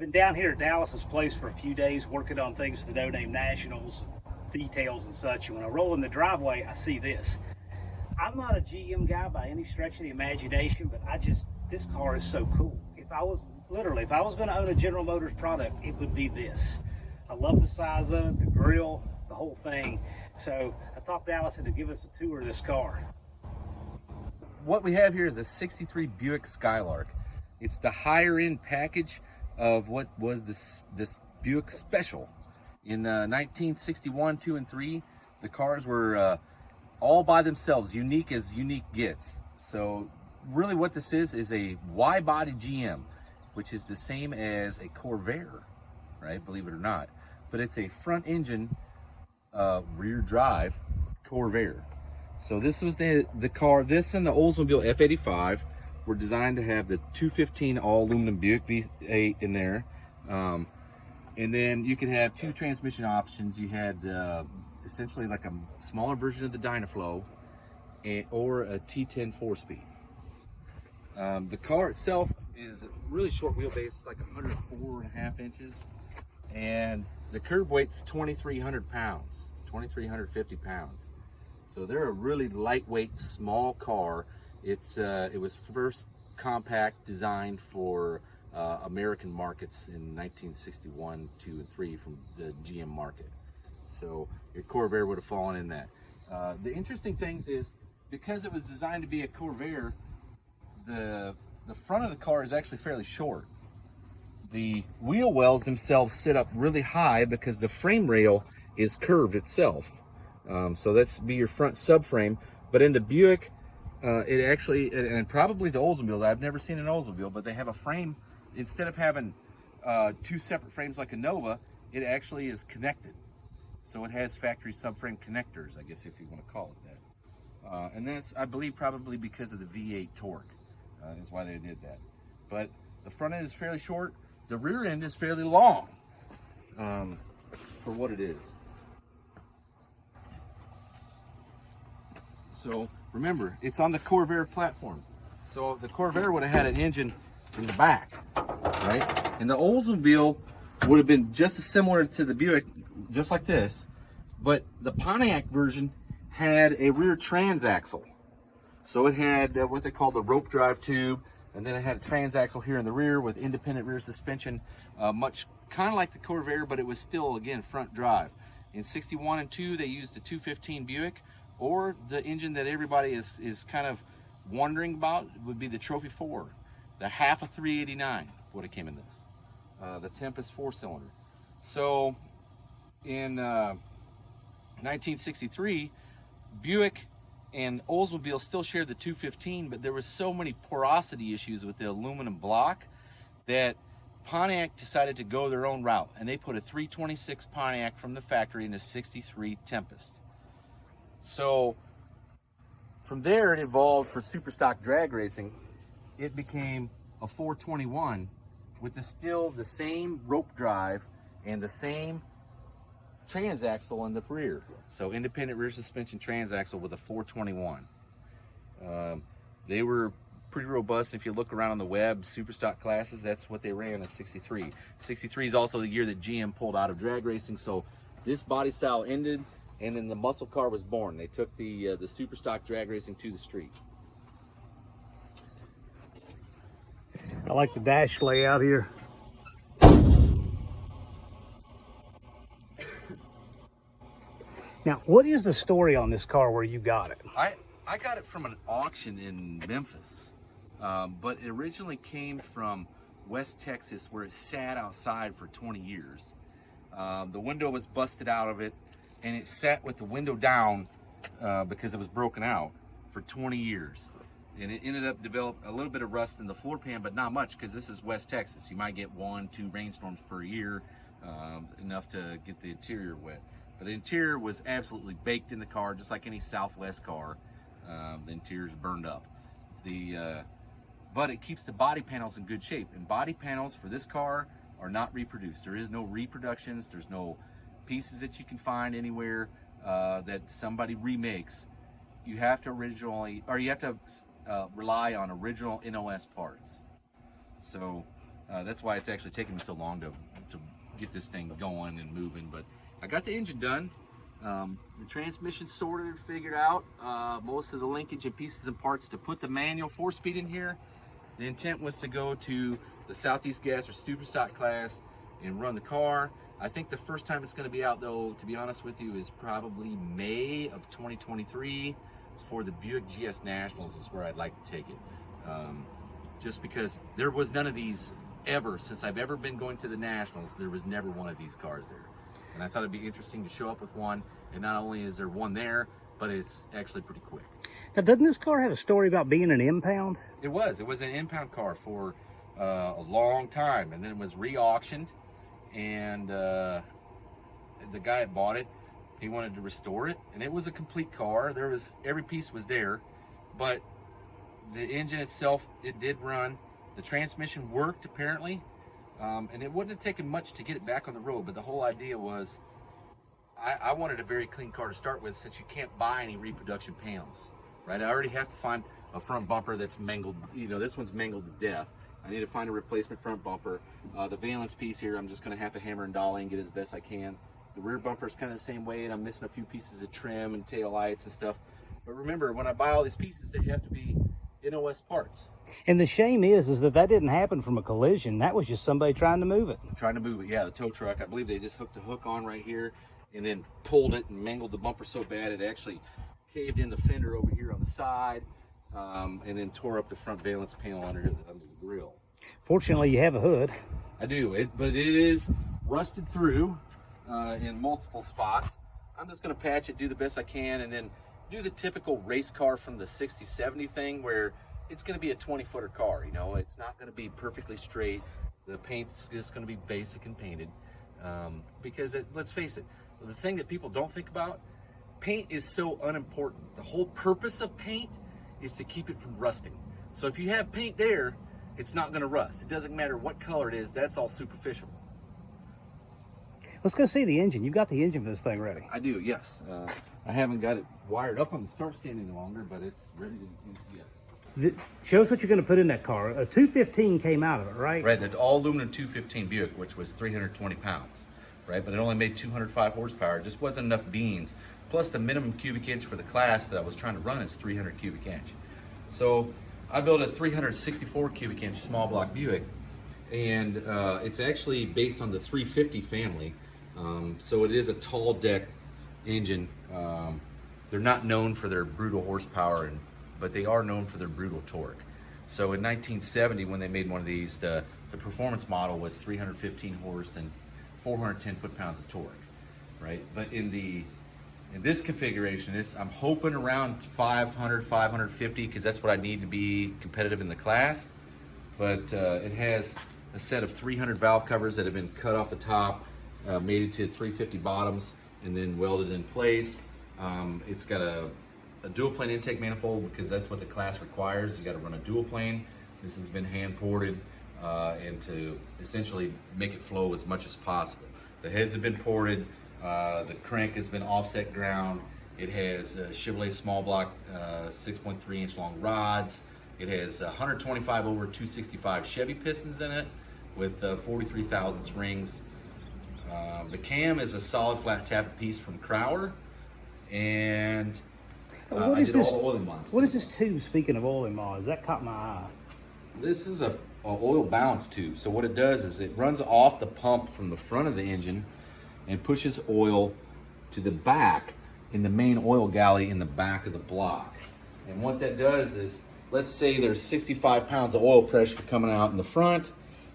been down here at Dallas's place for a few days working on things for the No Name Nationals, details and such. And when I roll in the driveway, I see this. I'm not a GM guy by any stretch of the imagination, but this car is so cool. If I was going to own a General Motors product, it would be this. I love the size of it, the grill, the whole thing. So I talked to Allison to give us a tour of this car. What we have here is a 63 Buick Skylark. It's the higher end package of what was this Buick Special. In 1961, 2, and 3, the cars were all by themselves, unique as unique gets. So really what this is a wide-body GM, which is the same as a Corvair, right? Believe it or not. But it's a front engine, rear drive Corvair. So this was the car, this and the Oldsmobile F85 were designed to have the 215 all aluminum Buick V8 in there. And then you could have 2 transmission options. You had essentially like a smaller version of the Dynaflow or a T10 4-speed. The car itself is a really short wheelbase, it's like 104.5 inches. And the curb weight's 2,300 pounds, 2,350 pounds. So they're a really lightweight, small car. It was first compact designed for American markets in 1961, 2, and 3 from the GM market. So your Corvair would have fallen in that. The interesting thing is, because it was designed to be a Corvair, the front of the car is actually fairly short. The wheel wells themselves sit up really high because the frame rail is curved itself. So that's be your front subframe. But in the Buick, it actually, and probably the Oldsmobile, I've never seen an Oldsmobile, but they have a frame, instead of having 2 separate frames like a Nova, it actually is connected. So it has factory subframe connectors, I guess if you want to call it that. And that's, I believe, probably because of the V8 torque is why they did that. But the front end is fairly short. The rear end is fairly long for what it is. So remember, it's on the Corvair platform. So the Corvair would have had an engine in the back, right? And the Oldsmobile would have been just as similar to the Buick, just like this, but the Pontiac version had a rear transaxle. So it had what they call the rope drive tube, and then it had a transaxle here in the rear with independent rear suspension, much kind of like the Corvair, but it was still, again, front drive. In 61 and 2, they used the 215 Buick, or the engine that everybody is kind of wondering about would be the Trophy 4. The half of 389 would have came in this. The Tempest 4-cylinder. So in 1963, Buick and Oldsmobile still shared the 215, but there was so many porosity issues with the aluminum block that Pontiac decided to go their own route, and they put a 326 Pontiac from the factory in a 63 Tempest. So from there, it evolved for super stock drag racing. It became a 421 with still the same rope drive and the same transaxle in the rear. So independent rear suspension transaxle with a 421. They were pretty robust. If you look around on the web, super stock classes, that's what they ran at 63. 63 is also the year that GM pulled out of drag racing. So this body style ended, and then the muscle car was born. They took the super stock drag racing to the street. I like the dash layout here. Now, what is the story on this car where you got it? I got it from an auction in Memphis, but it originally came from West Texas, where it sat outside for 20 years. The window was busted out of it, and it sat with the window down because it was broken out for 20 years. And it ended up developing a little bit of rust in the floor pan, but not much, because this is West Texas. You might get 1-2 rainstorms per year, enough to get the interior wet. But the interior was absolutely baked in the car, just like any Southwest car. The interior's burned up. But it keeps the body panels in good shape. And body panels for this car are not reproduced. There is no reproductions. There's no pieces that you can find anywhere that somebody remakes. You have to rely on original NOS parts. So That's why it's actually taking me so long to get this thing going and moving. But I got the engine done. The transmission sorted, figured out most of the linkage and pieces and parts to put the manual 4-speed in here. The intent was to go to the Southeast Gas or Super Stock class and run the car. I think the first time it's going to be out, though, to be honest with you, is probably May of 2023 for the Buick GS Nationals is where I'd like to take it. Just because there was none of these ever, since I've ever been going to the Nationals, there was never one of these cars there. And I thought it'd be interesting to show up with one, and not only is there one there, but it's actually pretty quick. Now, doesn't this car have a story about being an impound? It was an impound car for a long time, and then it was re-auctioned, and the guy that bought it, he wanted to restore it, and it was a complete car. Every piece was there, but the engine itself, it did run. The transmission worked apparently, and it wouldn't have taken much to get it back on the road, but the whole idea was I wanted a very clean car to start with, since you can't buy any reproduction panels, right? I already have to find a front bumper that's mangled. You know, this one's mangled to death. I need to find a replacement front bumper. The valence piece here, I'm just going to have to hammer and dolly and get it as best I can. The rear bumper is kind of the same way, and I'm missing a few pieces of trim and tail lights and stuff. But remember, when I buy all these pieces, they have to be NOS parts. And the shame is that didn't happen from a collision. That was just somebody trying to move it. Trying to move it, yeah, the tow truck. I believe they just hooked the hook on right here and then pulled it and mangled the bumper so bad it actually caved in the fender over here on the side, and then tore up the front valence panel under the grill. Fortunately, you have a hood. I do, but it is rusted through in multiple spots. I'm just going to patch it, do the best I can, and then do the typical race car from the 60, 70 thing where it's going to be a 20-footer car. You know, it's not going to be perfectly straight. The paint's just going to be basic and painted, because let's face it, the thing that people don't think about, paint is so unimportant. The whole purpose of paint is to keep it from rusting. So if you have paint there, it's not going to rust. It doesn't matter what color it is. That's all superficial. Let's go see the engine. You've got the engine for this thing ready. I do, yes. I haven't got it wired up on the start stand any longer, but it's ready to get. Show us what you're going to put in that car. A 215 came out of it, right? Right, the all aluminum 215 Buick, which was 320 pounds, right? But it only made 205 horsepower. It just wasn't enough beans. Plus the minimum cubic inch for the class that I was trying to run is 300 cubic inch. So I built a 364 cubic inch small block Buick, and it's actually based on the 350 family. So it is a tall deck engine. They're not known for their brutal horsepower, but they are known for their brutal torque. So in 1970, when they made one of these, the performance model was 315 horse and 410 foot-pounds of torque, right? But in this configuration, I'm hoping around 500, 550, because that's what I need to be competitive in the class. But it has a set of 300 valve covers that have been cut off the top, made it to 350 bottoms, and then welded in place. It's got a dual plane intake manifold, because that's what the class requires. You got to run a dual plane. This has been hand ported, and to essentially make it flow as much as possible. The heads have been ported. The crank has been offset ground. It has Chevrolet small block 6.3 inch long rods. It has 125 over 265 Chevy pistons in it with 43 thousandths rings. The cam is a solid flat tap piece from Crowder, and I did all the oiling mods. What is this tube, speaking of oiling mods? That caught my eye. This is a oil balance tube. So what it does is it runs off the pump from the front of the engine and pushes oil to the back in the main oil galley in the back of the block. And what that does is, let's say there's 65 pounds of oil pressure coming out in the front.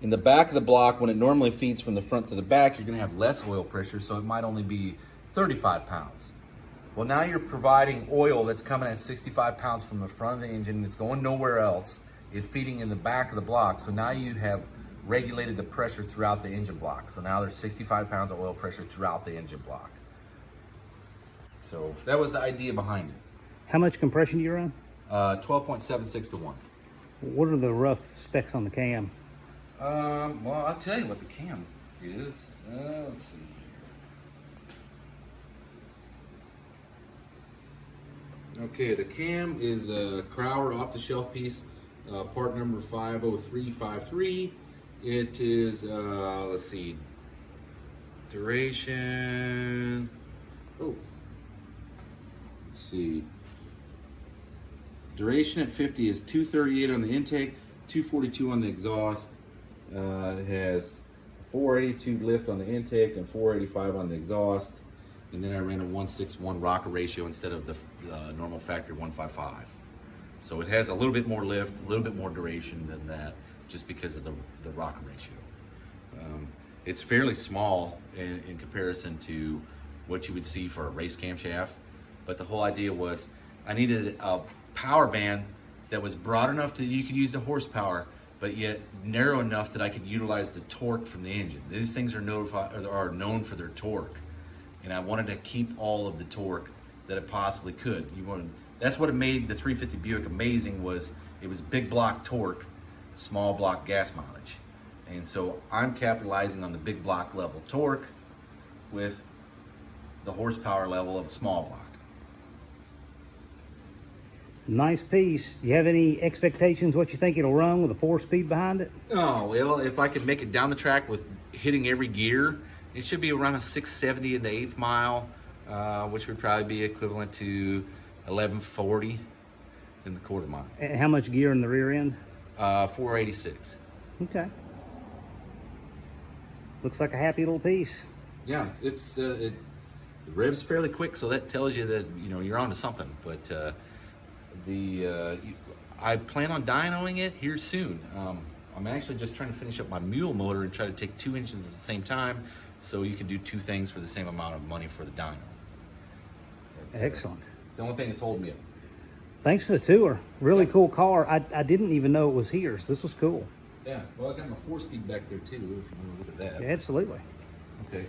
In the back of the block, when it normally feeds from the front to the back, you're going to have less oil pressure, so it might only be 35 pounds. Well, now you're providing oil that's coming at 65 pounds from the front of the engine. It's going nowhere else. It's feeding in the back of the block. So now you have regulated the pressure throughout the engine block. So now there's 65 pounds of oil pressure throughout the engine block. So that was the idea behind it. How much compression do you run? 12.76 to 1. What are the rough specs on the cam? Well, I'll tell you what the cam is. Let's see. Okay, the cam is a Crowder off-the-shelf piece, part number 50353. It is, let's see, duration. Oh, let's see. Duration at 50 is 238 on the intake, 242 on the exhaust. It has 482 lift on the intake and 485 on the exhaust. And then I ran a 1:6:1 rocker ratio instead of the normal factory 155. So it has a little bit more lift, a little bit more duration than that, just because of the rocker ratio. It's fairly small in comparison to what you would see for a race camshaft. But the whole idea was I needed a power band that was broad enough that you could use the horsepower, but yet narrow enough that I could utilize the torque from the engine. These things are known for their torque, and I wanted to keep all of the torque that it possibly could. That's what made the 350 Buick amazing, was it was big block torque, small block gas mileage. And so I'm capitalizing on the big block level torque with the horsepower level of a small block. Nice piece. Do you have any expectations what you think it'll run with a 4-speed behind it? Oh, well, if I could make it down the track with hitting every gear, it should be around a 670 in the 8th mile, which would probably be equivalent to 1140 in the quarter mile. And how much gear in the rear end? 486. Okay. Looks like a happy little piece. Yeah, it revs fairly quick, so that tells you that you're onto something. But I plan on dynoing it here soon. I'm actually just trying to finish up my mule motor and try to take 2 engines at the same time, so you can do 2 things for the same amount of money for the dyno. But, excellent. It's the only thing that's holding me up. Thanks for the tour. Really cool car. I didn't even know it was here, so this was cool. Yeah, well, I got my 4-speed back there too, if you want to look at that. Yeah, absolutely. Okay.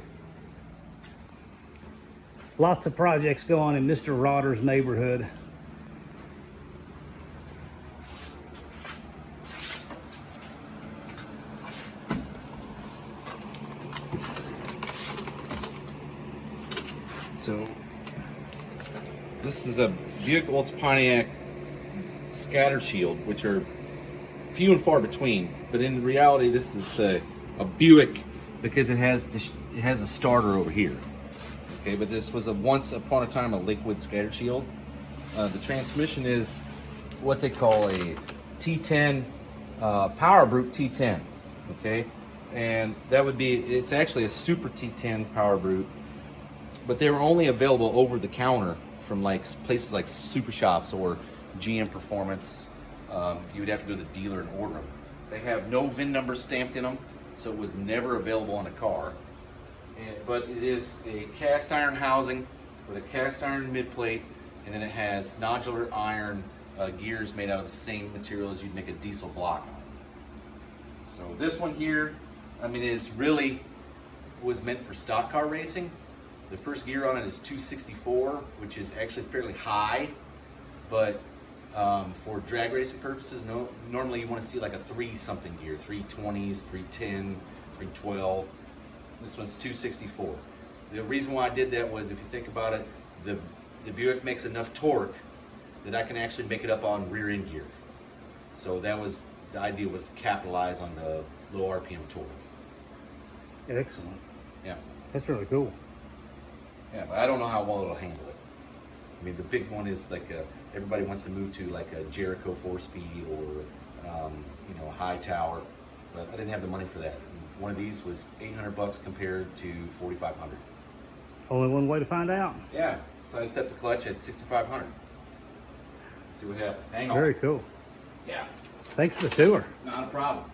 Lots of projects go on in Mr. Rodder's neighborhood. So, this is a Buick Olds Pontiac scatter shield, which are few and far between. But in reality, this is a Buick because it has a starter over here. Okay, but this was once upon a time a liquid scatter shield. The transmission is what they call a T10 Power Brute T10. Okay, and that would be, it's actually a Super T10 Power Brute, but they were only available over the counter from places like Super Shops or GM Performance. You would have to go to the dealer and order them. They have no VIN number stamped in them, so it was never available on a car. But it is a cast iron housing with a cast iron midplate, and then it has nodular iron gears made out of the same material as you'd make a diesel block on. So this one here, I mean, was meant for stock car racing. The first gear on it is 264, which is actually fairly high, but for drag racing purposes, normally you want to see like a 3-something gear, 320s, 310, 312. This one's 264. The reason why I did that was, if you think about it, the Buick makes enough torque that I can actually make it up on rear end gear. So that was, the idea was to capitalize on the low RPM torque. Excellent. Yeah. That's really cool. Yeah, but I don't know how well it'll handle it. I mean, the big one is everybody wants to move to like a Jericho 4-speed or a high tower, but I didn't have the money for that. One of these was $800 compared to $4,500. Only one way to find out. Yeah, so I set the clutch at $6,500. See what happens. Hang on. Very cool. Yeah. Thanks for the tour. Not a problem.